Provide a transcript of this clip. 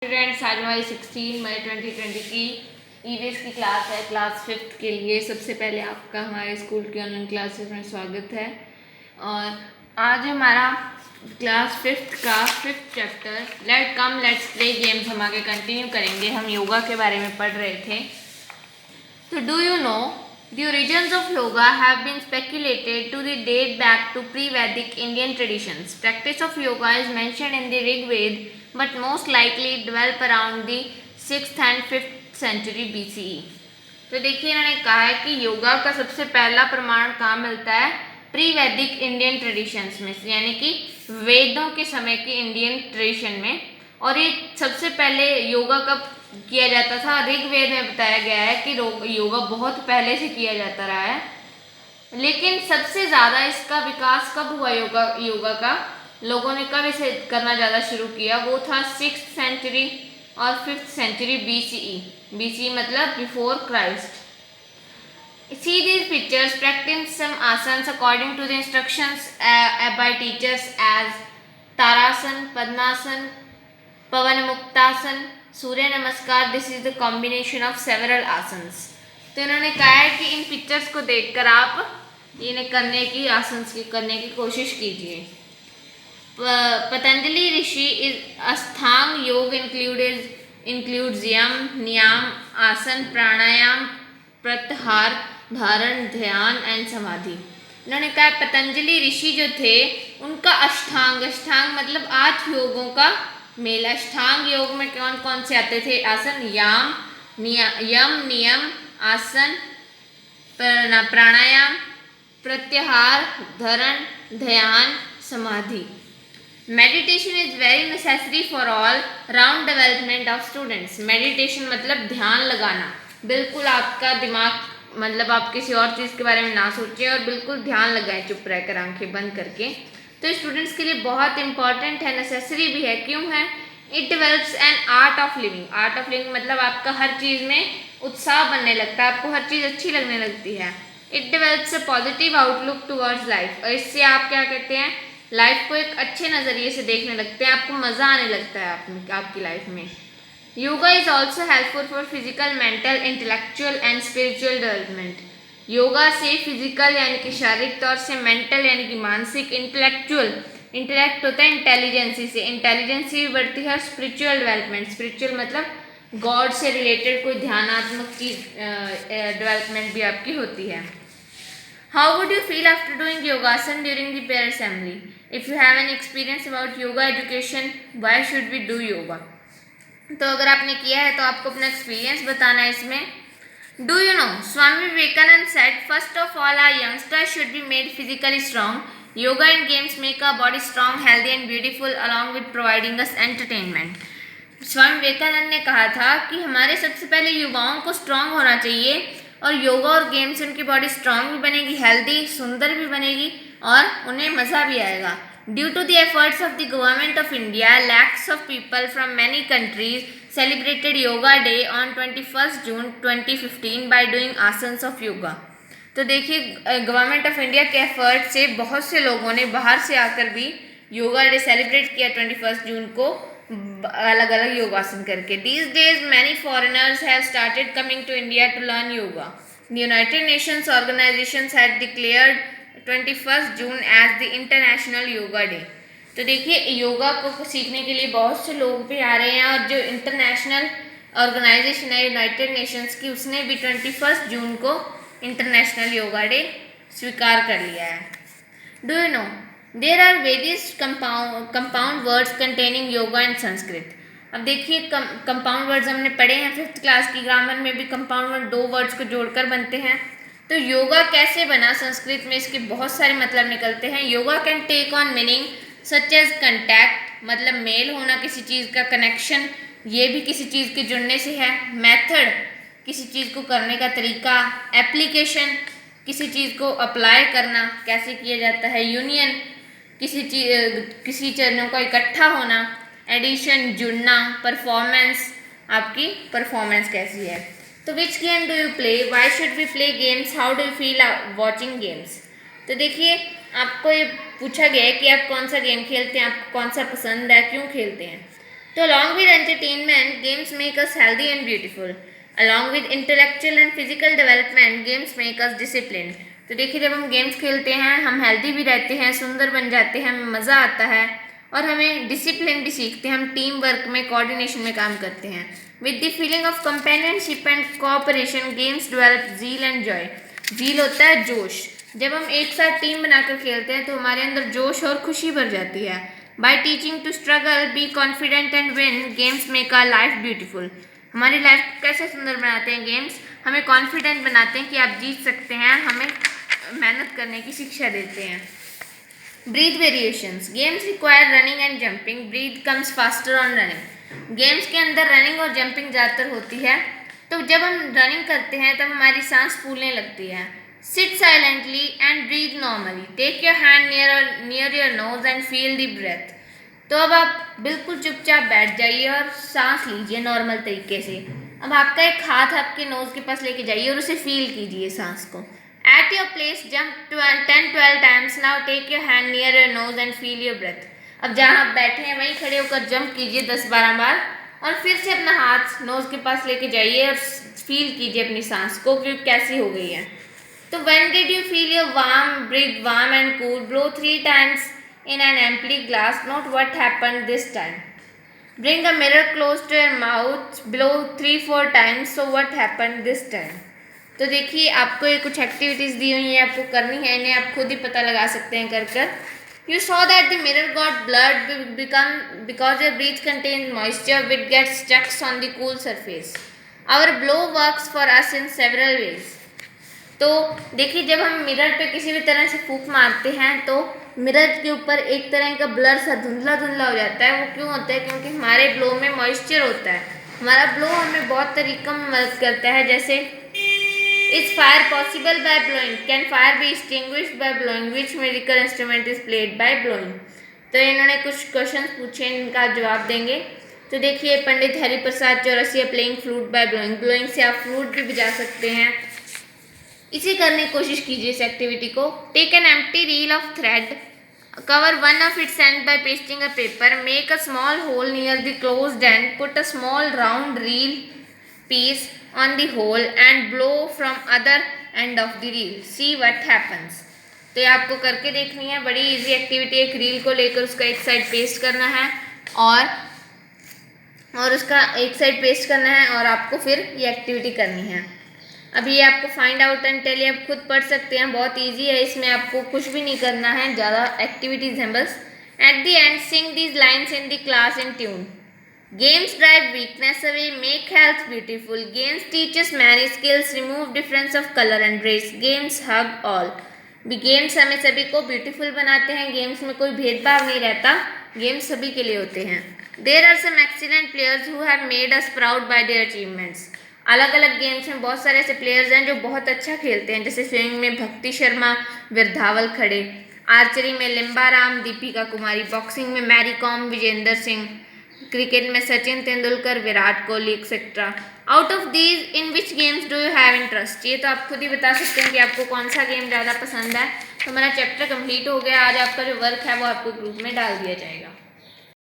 Students, आज हमारी 16 मई 2020 की ईवीएस की क्लास है। क्लास 5th के लिए सबसे पहले आपका हमारे स्कूल की ऑनलाइन क्लासेस में स्वागत है। और आज हमारा क्लास 5th का 5th chapter let's play games हम आगे कंटिन्यू करेंगे। हम योगा के बारे में पढ़ रहे थे। तो do you no the origins of yoga have been speculated to date back to pre-Vedic Indian traditions. Practice of yoga is mentioned in the Rig Veda, but most likely developed around the 6th and 5th century BCE. तो देखिए, इन्होंने कहा है कि योगा का सबसे पहला प्रमाण कहाँ मिलता है? प्री वैदिक इंडियन ट्रेडिशंस में, यानी कि वेदों के समय की इंडियन ट्रेडिशन में। और ये सबसे पहले योगा कब किया जाता था? ऋग्वेद में बताया गया है कि योगा बहुत पहले से किया जाता रहा है, लेकिन सबसे ज़्यादा इसका विकास कब हुआ? योगा का लोगों ने कब इसे करना ज़्यादा शुरू किया? वो था 6th सेंचुरी और 5th सेंचुरी BCE मतलब before Christ. See these pictures, practice some asanas according to the instructions by teachers as Tarasan, Padmasan, Pavan Muktasan, सूर्य नमस्कार। This is the combination of several asanas. तो इन्होंने कहा है कि इन पिक्चर्स को देखकर आप इन्हें करने की कोशिश कीजिए। पतंजलि ऋषि इज अष्टांग योग इंक्लूड्स यम, नियम, आसन, प्राणायाम, प्रत्याहार, धारण, ध्यान एंड समाधि। इन्होंने कहा पतंजलि ऋषि जो थे उनका अष्टांग मतलब 8 योगों का मेल। अष्टांग योग में कौन कौन से आते थे? आसन, यम, नियम, आसन, प्राणायाम, प्रत्याहार, धारण, ध्यान, समाधि। Meditation is very necessary for all round development of students. Meditation मतलब ध्यान लगाना। बिल्कुल आपका दिमाग मतलब आप किसी और चीज़ के बारे में ना सोचें और बिल्कुल ध्यान लगाएं चुप रहकर, आंखें बंद करके। तो स्टूडेंट्स के लिए बहुत इंपॉर्टेंट है, नेसेसरी भी है। क्यों है? It develops an art of living. Art of living मतलब आपका हर चीज़ में उत्साह बनने लगता है, आपको हर चीज़ अच्छी लगने लगती है। It develops a positive outlook towards life. और इससे आप क्या कहते हैं? लाइफ को एक अच्छे नज़रिए से देखने लगते हैं, आपको मज़ा आने लगता है आपकी लाइफ में। Yoga is also helpful for physical, mental, intellectual and spiritual development. Yoga से फिजिकल यानी कि शारीरिक तौर से, मेंटल यानी कि मानसिक, इंटेलेक्ट होता है इंटेलिजेंसी से, इंटेलिजेंसी भी बढ़ती है। स्पिरिचुअल डेवलपमेंट, स्पिरिचुअल मतलब गॉड से रिलेटेड कोई ध्यानात्मक चीज डेवलपमेंट भी आपकी होती है। How would you feel after doing yogasana during the prayer assembly? If you have an experience about yoga education, why should we do yoga? तो अगर आपने किया है तो आपको अपना एक्सपीरियंस बताना है इसमें। Do you know, Swami Vivekananda said, first of all, our youngsters should be made physically strong. Yoga and games make our body strong, healthy and beautiful along with providing us entertainment. Swami Vivekananda ने कहा था कि हमारे सबसे पहले युवाओं को strong होना चाहिए और योगा और गेम से उनकी बॉडी स्ट्रांग भी बनेगी, हेल्दी, सुंदर भी बनेगी और उन्हें मज़ा भी आएगा। Due to the efforts of the government of India, lakhs of people from many countries celebrated Yoga Day on 21st June 2015 by doing asanas of yoga. तो देखिए, गवर्नमेंट ऑफ इंडिया के एफर्ट से बहुत से लोगों ने बाहर से आकर भी योगा डे सेलिब्रेट किया 21 जून को, अलग अलग योगासन करके। These days many foreigners have started coming to India to learn yoga. The United Nations organizations had declared 21 June as the International Yoga Day. तो देखिए, योगा को सीखने के लिए बहुत से लोग भी आ रहे हैं और जो इंटरनेशनल ऑर्गेनाइजेशन है यूनाइटेड नेशंस की, उसने भी 21 जून को इंटरनेशनल योगा डे स्वीकार कर लिया है। Do you know there are various compound words containing yoga in Sanskrit. अब देखिए, कंपाउंड वर्ड्स हमने पढ़े हैं 5th क्लास की ग्रामर में भी। कंपाउंड वर्ड 2 वर्ड्स को जोड़कर बनते हैं। तो योगा कैसे बना? संस्कृत में इसके बहुत सारे मतलब निकलते हैं। Yoga can take on meaning such as contact मतलब मेल होना किसी चीज़ का, कनेक्शन ये भी किसी चीज़ के जुड़ने से है, मेथड किसी चीज़ को करने का तरीका, एप्लीकेशन किसी चीज़ को अप्लाई करना कैसे किया जाता है, यूनियन किसी चीज़ों का इकट्ठा होना, एडिशन जुड़ना, परफॉर्मेंस आपकी परफॉर्मेंस कैसी है। तो which game do you play? Why should we play games? How do you feel watching games? तो देखिए, आपको ये पूछा गया है कि आप कौन सा गेम खेलते हैं, आपको कौन सा पसंद है, क्यों खेलते हैं। तो along with entertainment, games make us healthy and beautiful. Along with intellectual and physical development, games make us disciplined. तो देखिए जब हम गेम्स खेलते हैं हम हेल्दी भी रहते हैं, सुंदर बन जाते हैं, हमें मज़ा आता है और हमें डिसिप्लिन भी सीखते हैं, हम टीम वर्क में कोऑर्डिनेशन में काम करते हैं. With the feeling of companionship and cooperation games develop zeal and joy. Zeal होता है जोश. जब हम एक साथ टीम बनाकर खेलते हैं तो हमारे अंदर जोश और खुशी भर जाती है. By teaching to struggle, be confident and win, games make our life beautiful. हमारी लाइफ कैसे सुंदर बनाते हैं गेम्स? हमें कॉन्फिडेंट बनाते हैं कि आप जीत सकते हैं, हमें मेहनत करने की शिक्षा देते हैं. Breath variations. Games require running and jumping. Breath comes faster on running. Games के अंदर रनिंग और जंपिंग ज़्यादातर होती है. तो जब हम रनिंग करते हैं तब हमारी सांस फूलने लगती है. Sit silently and breathe normally. Take your hand near your nose and feel the breath. तो अब आप बिल्कुल चुपचाप बैठ जाइए और सांस लीजिए नॉर्मल तरीके से. अब आपका एक हाथ आपके नोज़ के पास लेके जाइए और उसे फील कीजिए सांस को. At your place, jump 10-12 times. Now take your hand near your nose and feel your breath. अब जहाँ आप बैठे हैं वहीं खड़े होकर जंप कीजिए 10-12 बार और फिर से अपना हाथ नोज़ के पास लेके जाइए और फील कीजिए अपनी सांस को कि कैसी हो गई है. So when did you feel your breathe warm and cool? Blow 3 times in an empty glass. Note what happened this time. Bring a mirror close to your mouth. Blow 3-4 times. So what happened this time? तो देखिए आपको ये कुछ activities दी हुई हैं, आपको करनी है, इन्हें आप खुद ही पता लगा सकते हैं कर. You saw that the mirror got blurred because your breath contains moisture which gets stuck on the cool surface. Our blow works for us in several ways. तो देखिए जब हम मिरर पे किसी भी तरह से फूंक मारते हैं तो मिरर के ऊपर एक तरह का ब्लर सा धुंधला धुंधला हो जाता है. वो क्यों होता है? क्योंकि हमारे ब्लो में मॉइस्चर होता है. हमारा ब्लो हमें बहुत तरीक़ों में मदद करता है. जैसे is fire possible by blowing? Can fire be extinguished by blowing? Which musical instrument is played by blowing? तो इन्होंने कुछ क्वेश्चन पूछे, इनका जवाब देंगे. तो देखिए Pandit Hariprasad Chaurasia playing flute by blowing. Blowing से आप फ्लूट भी बजा सकते हैं. इसे करने की कोशिश कीजिए इस एक्टिविटी को. Take an empty reel of thread, cover one of its end by pasting a paper, make a small hole near the closed end, put a small round reel piece on the hole and blow from other end of the reel. See what happens. तो ये आपको करके देखनी है. बड़ी easy activity. एक reel को लेकर उसका एक साइड पेस्ट करना है और उसका एक साइड पेस्ट करना है और आपको फिर ये एक्टिविटी करनी है. अभी ये आपको फाइंड आउट एंड टेल आप खुद पढ़ सकते हैं. बहुत इजी है, इसमें आपको कुछ भी नहीं करना है, ज़्यादा एक्टिविटीज़ हैं बस. At the end sing these lines in the class in tune. Games drive weakness away, make health beautiful. Games teachers many skills, remove difference of colour and race. Games hug all. Games हमें सभी को beautiful बनाते हैं. Games में कोई भेदभाव नहीं रहता, गेम्स सभी के लिए होते हैं. There are some excellent players who have made us proud by their achievements. अलग अलग गेम्स में बहुत सारे ऐसे प्लेयर्स हैं जो बहुत अच्छा खेलते हैं. जैसे स्विमिंग में भक्ति शर्मा, वीरधावल खड़े. आर्चरी में लिम्बाराम, दीपिका कुमारी. बॉक्सिंग में मैरी कॉम, विजेंदर सिंह. क्रिकेट में Sachin Tendulkar, Virat Kohli etcetera. Out of these in which games do you have interest? ये तो आप खुद ही बता सकते हैं कि आपको कौन सा गेम ज़्यादा पसंद है. तो मेरा चैप्टर कंप्लीट हो गया. आज आपका जो वर्क है वो आपको ग्रुप में डाल दिया जाएगा.